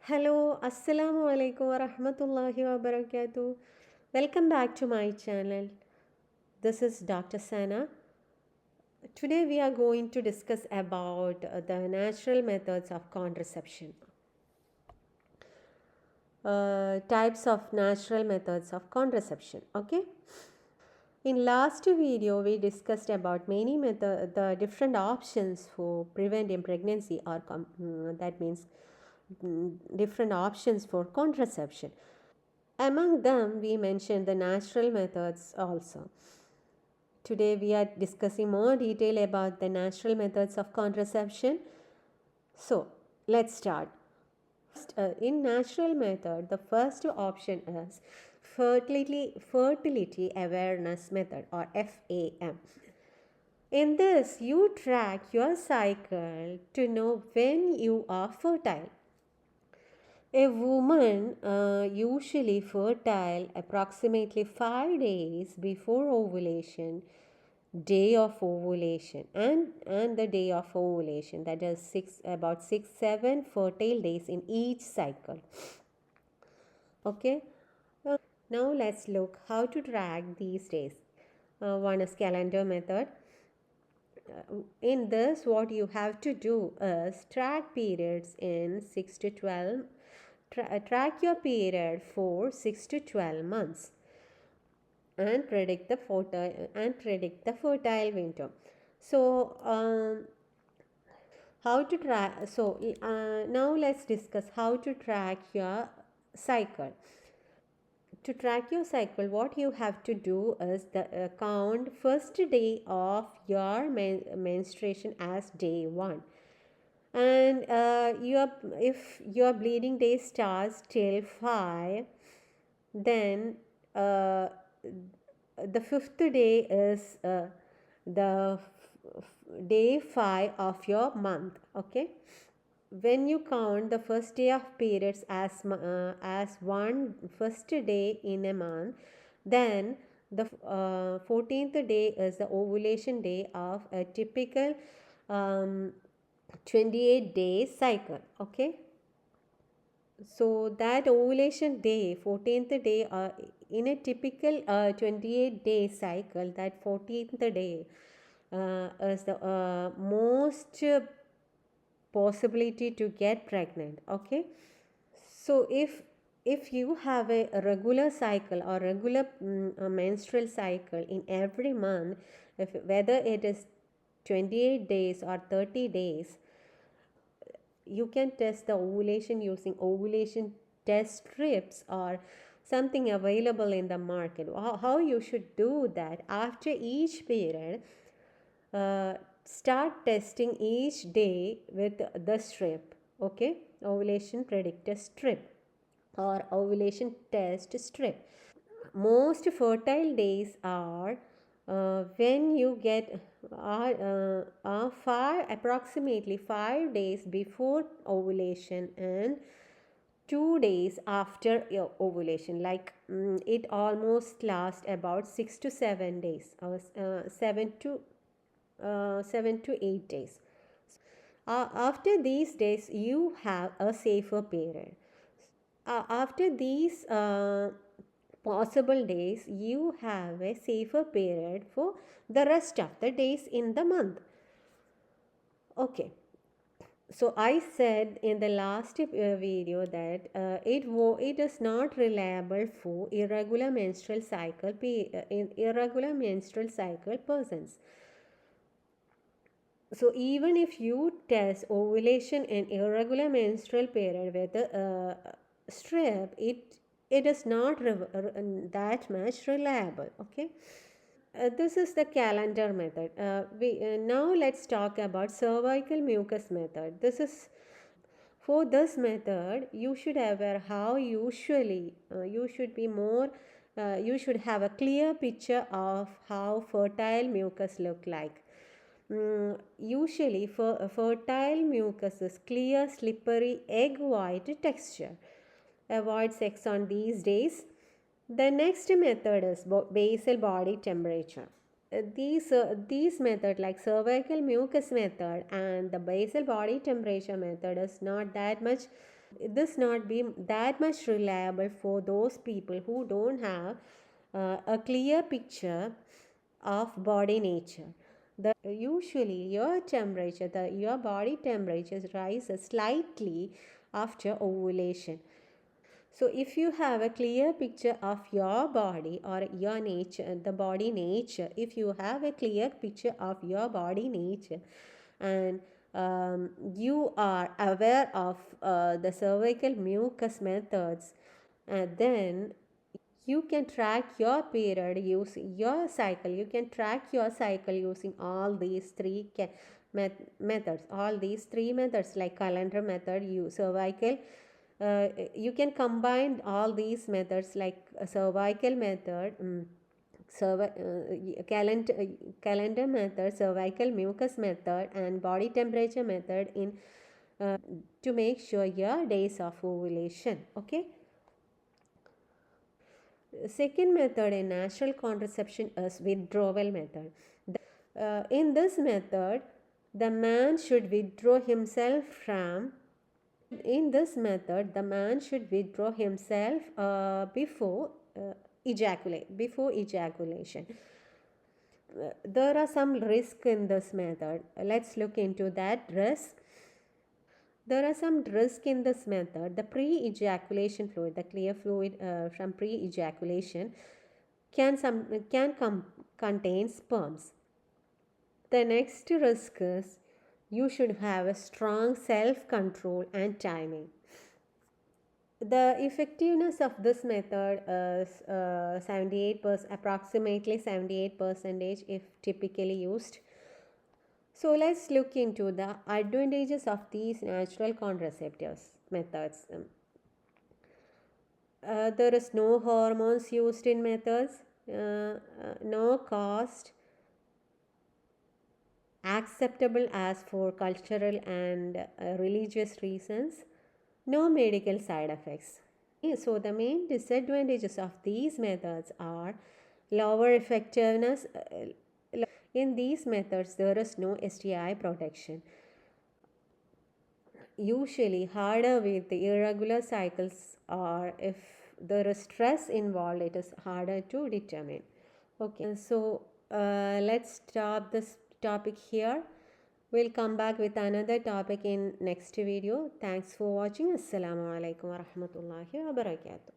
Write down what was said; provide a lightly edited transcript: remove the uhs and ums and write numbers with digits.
Hello, Assalamu alaikum wa rahmatullahi wa barakatuh. Welcome back to my channel. This is Dr. Sana. Today we are going to discuss about the natural methods of contraception. Types of natural methods of contraception. Okay. In last video we discussed about the different options for preventing pregnancy or that means different options for contraception. Among them, we mentioned the natural methods also. Today, we are discussing more detail about the natural methods of contraception. So, let's start. In natural method, the first option is fertility awareness method or FAM. In this, you track your cycle to know when you are fertile. A woman usually fertile approximately 5 days before ovulation, day of ovulation, and the day of ovulation. That is about 6-7 fertile days in each cycle. Okay. Now let's look how to track these days. One is calendar method. In this, what you have to do is track periods in 6 to 12 track your period for 6 to 12 months and predict the fertile window. So how to track now let's discuss how to track your cycle. To track your cycle, what you have to do is count first day of your menstruation as day 1, and if your bleeding day starts till 5, then the fifth day is the day 5 of your month. Okay, when you count the first day of periods as one first day in a month, then the 14th day is the ovulation day of a typical 28-day cycle. Okay, so that ovulation day, 14th day, in a typical 28-day cycle, that 14th day is the most possibility to get pregnant. Okay, so if you have a regular cycle or regular menstrual cycle in every month, whether it is 28 days or 30 days, you can test the ovulation using ovulation test strips or something available in the market. How you should do that: after each period, start testing each day with the strip. Okay, ovulation predictor strip or ovulation test strip. Most fertile days are when you get far approximately 5 days before ovulation and 2 days after your ovulation, like it almost lasts about 6 to 7 days, 7 to 8 days. After these days you have a safer period. After these possible days, you have a safer period for the rest of the days in the month. Okay, so I said in the last video that it is not reliable for irregular menstrual cycle persons. So even if you test ovulation and irregular menstrual period with a strip, it is not that much reliable. Okay, this is the calendar method. Now let's talk about cervical mucus method. This is for this method you should aware how usually you should be more you should have a clear picture of how fertile mucus look like. Usually fertile mucus is clear, slippery, egg white texture. Avoid sex on these days. The next method is basal body temperature. These method like cervical mucus method and the basal body temperature method is not that much this not be that much reliable for those people who don't have a clear picture of body nature. Usually your body temperature rises slightly after ovulation. So if you have a clear picture of your body or your nature, the body nature, if you have a clear picture of your body nature, and you are aware of the cervical mucus methods, then you can track your period using your cycle. You can track your cycle using all these methods. All these three methods, like calendar method, you cervical. You can combine all these methods, like cervical method, calendar method, cervical mucus method, and body temperature method in to make sure your days of ovulation. Okay. Second method in natural contraception is withdrawal method. In this method, the man should withdraw himself from. In this method, the man should withdraw himself before ejaculation. There are some risk in this method. Let's look into that risk. There are some risk in this method. The pre-ejaculation fluid, the clear fluid from pre-ejaculation, contain sperms. The next risk is you should have a strong self-control and timing. The effectiveness of this method is 78%, approximately 78% if typically used. So let's look into the advantages of these natural contraceptives methods. There is no hormones used in methods, no cost, acceptable as for cultural and religious reasons, no medical side effects. So the main disadvantages of these methods are lower effectiveness. In these methods, there is no STI protection. Usually harder with the irregular cycles, or if there is stress involved, it is harder to determine. Okay, so let's stop this topic here. We'll come back with another topic in next video. Thanks for watching. Assalamu alaikum wa rahmatullahi wa barakatuh.